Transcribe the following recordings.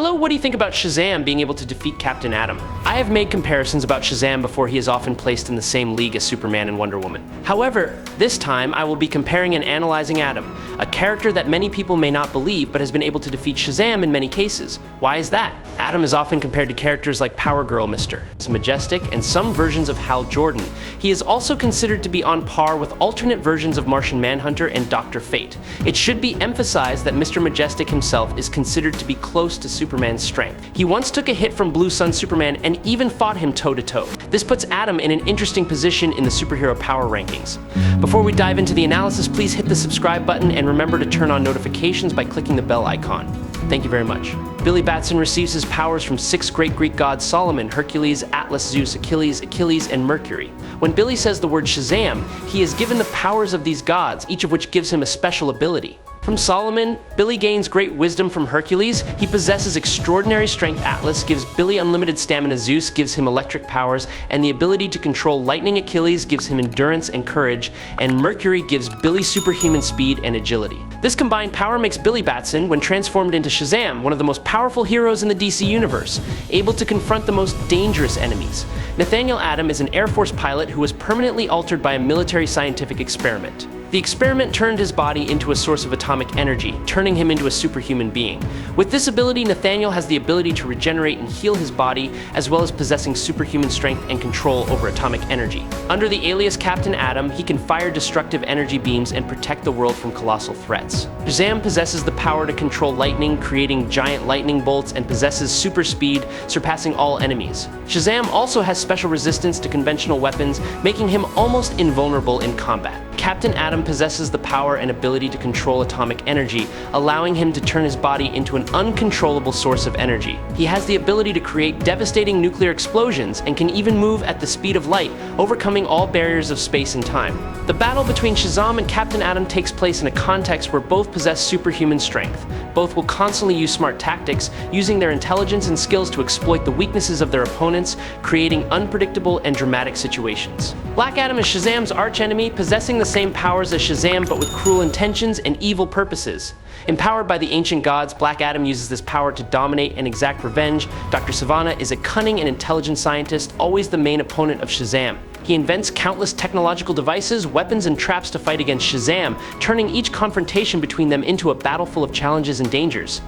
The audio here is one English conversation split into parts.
Hello, what do you think about Shazam being able to defeat Captain Atom? I have made comparisons about Shazam before. He is often placed in the same league as Superman and Wonder Woman. However, this time I will be comparing and analyzing Atom, a character that many people may not believe but has been able to defeat Shazam in many cases. Why is that? Atom is often compared to characters like Power Girl Mr. Majestic and some versions of Hal Jordan. He is also considered to be on par with alternate versions of Martian Manhunter and Dr. Fate. It should be emphasized that Mr. Majestic himself is considered to be close to Superman's strength. He once took a hit from Blue Sun Superman and even fought him toe-to-toe. This puts Atom in an interesting position in the superhero power rankings. Before we dive into the analysis, please hit the subscribe button and remember to turn on notifications by clicking the bell icon. Thank you very much. Billy Batson receives his powers from 6 great Greek gods: Solomon, Hercules, Atlas, Zeus, Achilles, and Mercury. When Billy says the word Shazam, he is given the powers of these gods, each of which gives him a special ability. From Solomon, Billy gains great wisdom. From Hercules, he possesses extraordinary strength. Atlas gives Billy unlimited stamina. Zeus gives him electric powers and the ability to control lightning. Achilles gives him endurance and courage, and Mercury gives Billy superhuman speed and agility. This combined power makes Billy Batson, when transformed into Shazam, one of the most powerful heroes in the DC universe, able to confront the most dangerous enemies. Nathaniel Atom is an Air Force pilot who was permanently altered by a military scientific experiment. The experiment turned his body into a source of atomic energy, turning him into a superhuman being. With this ability, Nathaniel has the ability to regenerate and heal his body, as well as possessing superhuman strength and control over atomic energy. Under the alias Captain Atom, he can fire destructive energy beams and protect the world from colossal threats. Shazam possesses the power to control lightning, creating giant lightning bolts, and possesses super speed, surpassing all enemies. Shazam also has special resistance to conventional weapons, making him almost invulnerable in combat. Captain Atom possesses the power and ability to control atomic energy, allowing him to turn his body into an uncontrollable source of energy. He has the ability to create devastating nuclear explosions and can even move at the speed of light, overcoming all barriers of space and time. The battle between Shazam and Captain Atom takes place in a context where both possess superhuman strength. Both will constantly use smart tactics, using their intelligence and skills to exploit the weaknesses of their opponents, creating unpredictable and dramatic situations. Black Adam is Shazam's archenemy, possessing the same powers as Shazam but with cruel intentions and evil purposes. Empowered by the ancient gods, Black Adam uses this power to dominate and exact revenge. Dr. Sivana is a cunning and intelligent scientist, always the main opponent of Shazam. He invents countless technological devices, weapons, and traps to fight against Shazam, turning each confrontation between them into a battle full of challenges and dangers.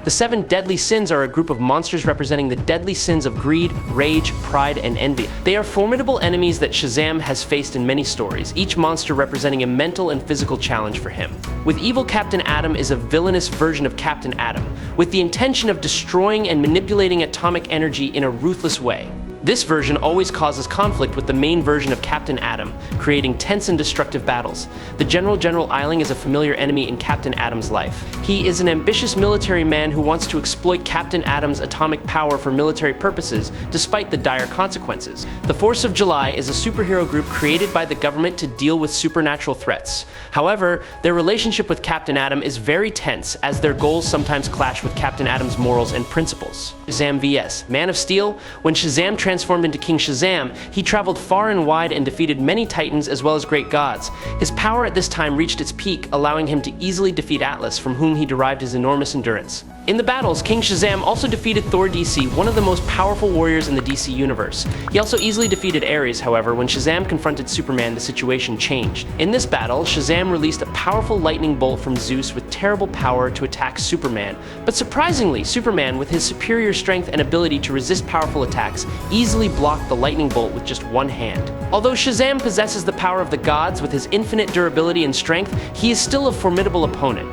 The 7 deadly sins are a group of monsters representing the deadly sins of greed, rage, pride, and envy. They are formidable enemies that Shazam has faced in many stories, each monster representing a mental and physical challenge for him. With evil Captain Atom is a villainous version of Captain Atom, with the intention of destroying and manipulating atomic energy in a ruthless way. This version always causes conflict with the main version of Captain Atom, creating tense and destructive battles. The General Eiling is a familiar enemy in Captain Atom's life. He is an ambitious military man who wants to exploit Captain Atom's atomic power for military purposes, despite the dire consequences. The Force of July is a superhero group created by the government to deal with supernatural threats. However, their relationship with Captain Atom is very tense, as their goals sometimes clash with Captain Atom's morals and principles. Shazam vs. Man of Steel. When Shazam transformed into King Shazam, he traveled far and wide and defeated many titans as well as great gods. His power at this time reached its peak, allowing him to easily defeat Atlas, from whom he derived his enormous endurance. In the battles, King Shazam also defeated Thor DC, one of the most powerful warriors in the DC universe. He also easily defeated Ares. However, when Shazam confronted Superman, the situation changed. In this battle, Shazam released a powerful lightning bolt from Zeus with terrible power to attack Superman. But surprisingly, Superman, with his superior strength and ability to resist powerful attacks, easily blocked the lightning bolt with just one hand. Although Shazam possesses the power of the gods with his infinite durability and strength, he is still a formidable opponent.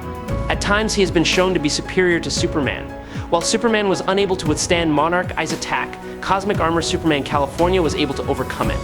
At times, he has been shown to be superior to Superman. While Superman was unable to withstand Monarch Eye's attack, Cosmic Armor Superman California was able to overcome it.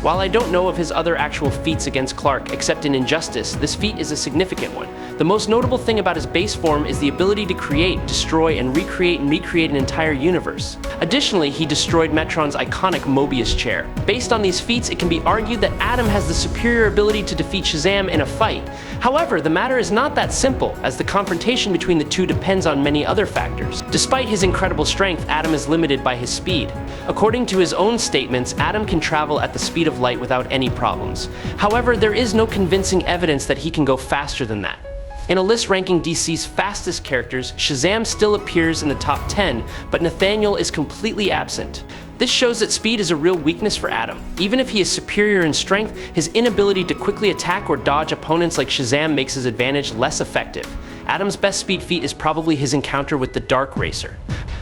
While I don't know of his other actual feats against Clark, except in Injustice, this feat is a significant one. The most notable thing about his base form is the ability to create, destroy, and recreate an entire universe. Additionally, he destroyed Metron's iconic Mobius chair. Based on these feats, it can be argued that Atom has the superior ability to defeat Shazam in a fight. However, the matter is not that simple, as the confrontation between the two depends on many other factors. Despite his incredible strength, Atom is limited by his speed. According to his own statements, Atom can travel at the speed of light without any problems. However, there is no convincing evidence that he can go faster than that. In a list ranking DC's fastest characters, Shazam still appears in the top 10, but Nathaniel is completely absent. This shows that speed is a real weakness for Adam. Even if he is superior in strength, his inability to quickly attack or dodge opponents like Shazam makes his advantage less effective. Adam's best speed feat is probably his encounter with the Dark Racer.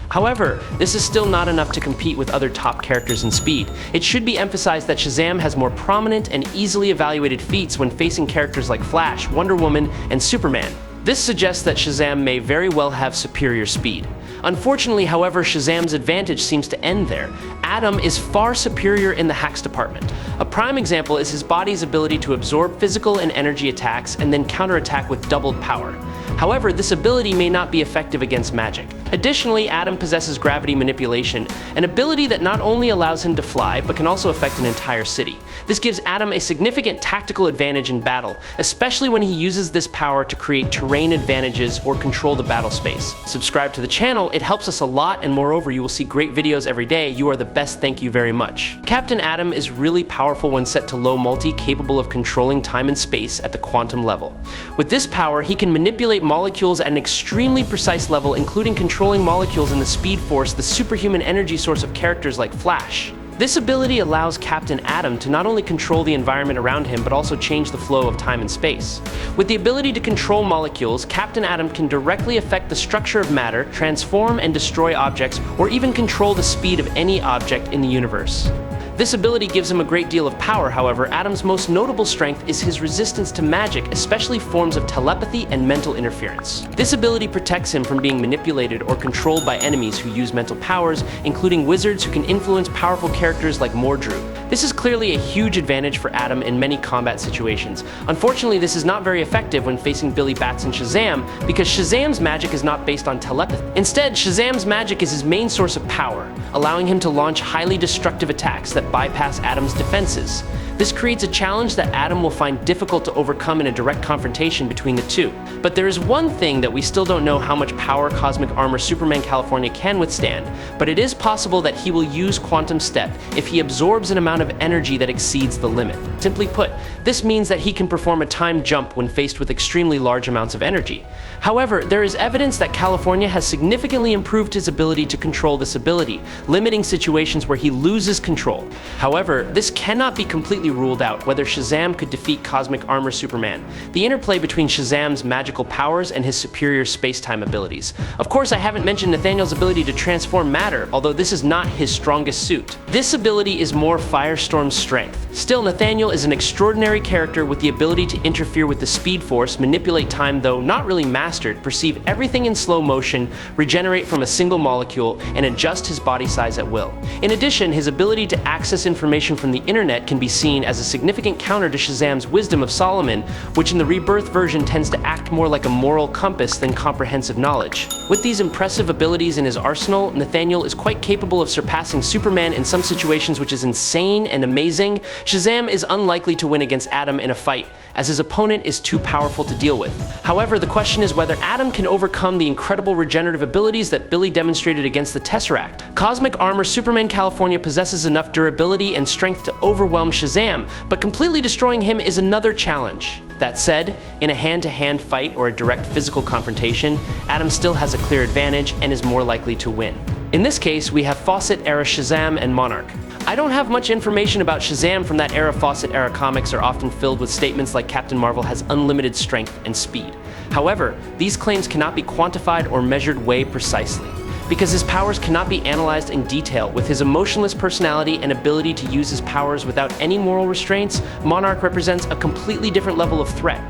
However, this is still not enough to compete with other top characters in speed. It should be emphasized that Shazam has more prominent and easily evaluated feats when facing characters like Flash, Wonder Woman, and Superman. This suggests that Shazam may very well have superior speed. Unfortunately, however, Shazam's advantage seems to end there. Adam is far superior in the hacks department. A prime example is his body's ability to absorb physical and energy attacks and then counterattack with doubled power. However, this ability may not be effective against magic. Additionally, Adam possesses gravity manipulation, an ability that not only allows him to fly, but can also affect an entire city. This gives Adam a significant tactical advantage in battle, especially when he uses this power to create terrain advantages or control the battle space. Subscribe to the channel, it helps us a lot, and moreover, you will see great videos every day. You are the best, thank you very much. Captain Atom is really powerful when set to low multi, capable of controlling time and space at the quantum level. With this power, he can manipulate molecules at an extremely precise level, including controlling molecules in the Speed Force, the superhuman energy source of characters like Flash. This ability allows Captain Atom to not only control the environment around him, but also change the flow of time and space. With the ability to control molecules, Captain Atom can directly affect the structure of matter, transform and destroy objects, or even control the speed of any object in the universe. This ability gives him a great deal of power. However, Atom's most notable strength is his resistance to magic, especially forms of telepathy and mental interference. This ability protects him from being manipulated or controlled by enemies who use mental powers, including wizards who can influence powerful characters like Mordru. This is clearly a huge advantage for Atom in many combat situations. Unfortunately, this is not very effective when facing Billy Bats and Shazam, because Shazam's magic is not based on telepathy. Instead, Shazam's magic is his main source of power, allowing him to launch highly destructive attacks that bypass Atom's defenses. This creates a challenge that Atom will find difficult to overcome in a direct confrontation between the two. But there is one thing that we still don't know how much power Cosmic Armor Superman California can withstand, but it is possible that he will use Quantum Step if he absorbs an amount of energy that exceeds the limit. Simply put, this means that he can perform a timed jump when faced with extremely large amounts of energy. However, there is evidence that California has significantly improved his ability to control this ability, limiting situations where he loses control. However, this cannot be completely ruled out whether Shazam could defeat Cosmic Armor Superman, the interplay between Shazam's magical powers and his superior space-time abilities. Of course, I haven't mentioned Nathaniel's ability to transform matter, although this is not his strongest suit. This ability is more Firestorm's strength. Still, Nathaniel is an extraordinary character with the ability to interfere with the Speed Force, manipulate time though not really mastered, perceive everything in slow motion, regenerate from a single molecule, and adjust his body size at will. In addition, his ability to access information from the internet can be seen as a significant counter to Shazam's Wisdom of Solomon, which in the Rebirth version tends to act more like a moral compass than comprehensive knowledge. With these impressive abilities in his arsenal, Nathaniel is quite capable of surpassing Superman in some situations, which is insane and amazing. Shazam is unlikely to win against Atom in a fight, as his opponent is too powerful to deal with. However, the question is whether Atom can overcome the incredible regenerative abilities that Billy demonstrated against the Tesseract. Cosmic Armor Superman California possesses enough durability and strength to overwhelm Shazam, but completely destroying him is another challenge. That said, in a hand-to-hand fight or a direct physical confrontation, Atom still has a clear advantage and is more likely to win. In this case, we have Fawcett-era Shazam and Monarch. I don't have much information about Shazam from that era. Fawcett-era comics are often filled with statements like Captain Marvel has unlimited strength and speed. However, these claims cannot be quantified or measured way precisely, because his powers cannot be analyzed in detail. With his emotionless personality and ability to use his powers without any moral restraints, Monarch represents a completely different level of threat.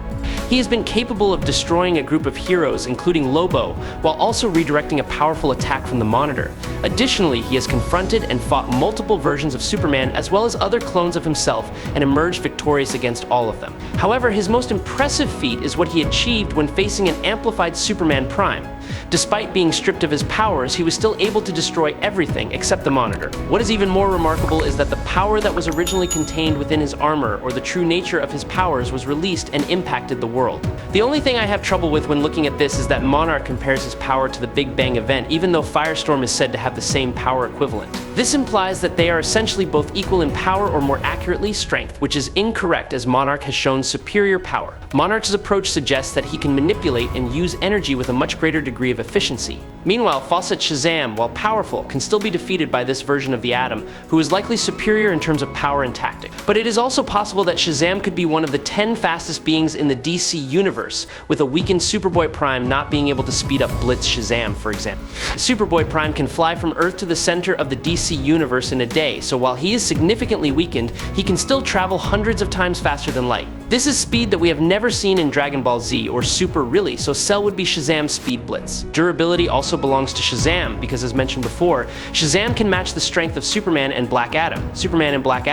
He has been capable of destroying a group of heroes, including Lobo, while also redirecting a powerful attack from the Monitor. Additionally, he has confronted and fought multiple versions of Superman as well as other clones of himself and emerged victorious against all of them. However, his most impressive feat is what he achieved when facing an amplified Superman Prime. Despite being stripped of his powers, he was still able to destroy everything except the Monitor. What is even more remarkable is that the power that was originally contained within his armor, or the true nature of his powers, was released and impacted the world. The only thing I have trouble with when looking at this is that Monarch compares his power to the Big Bang event, even though Firestorm is said to have the same power equivalent. This implies that they are essentially both equal in power, or more accurately, strength, which is incorrect as Monarch has shown superior power. Monarch's approach suggests that he can manipulate and use energy with a much greater degree of efficiency. Meanwhile, Fawcett's Shazam, while powerful, can still be defeated by this version of the Atom, who is likely superior in terms of power and tactic. But it is also possible that Shazam could be one of the 10 fastest beings in the DC universe, with a weakened Superboy Prime not being able to speed up Blitz Shazam, for example. Superboy Prime can fly from Earth to the center of the DC universe in a day, so while he is significantly weakened, he can still travel hundreds of times faster than light. This is speed that we have never seen in Dragon Ball Z, or Super really, so Cell would be Shazam's Speed Blitz. Durability also belongs to Shazam, because as mentioned before, Shazam can match the strength of Superman and Black Adam. Superman and Black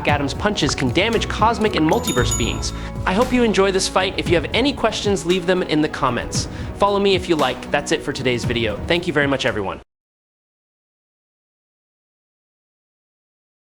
Adam's punches can damage cosmic and multiverse beings. I hope you enjoy this fight. If you have any questions, leave them in the comments. Follow me if you like. That's it for today's video. Thank you very much, everyone.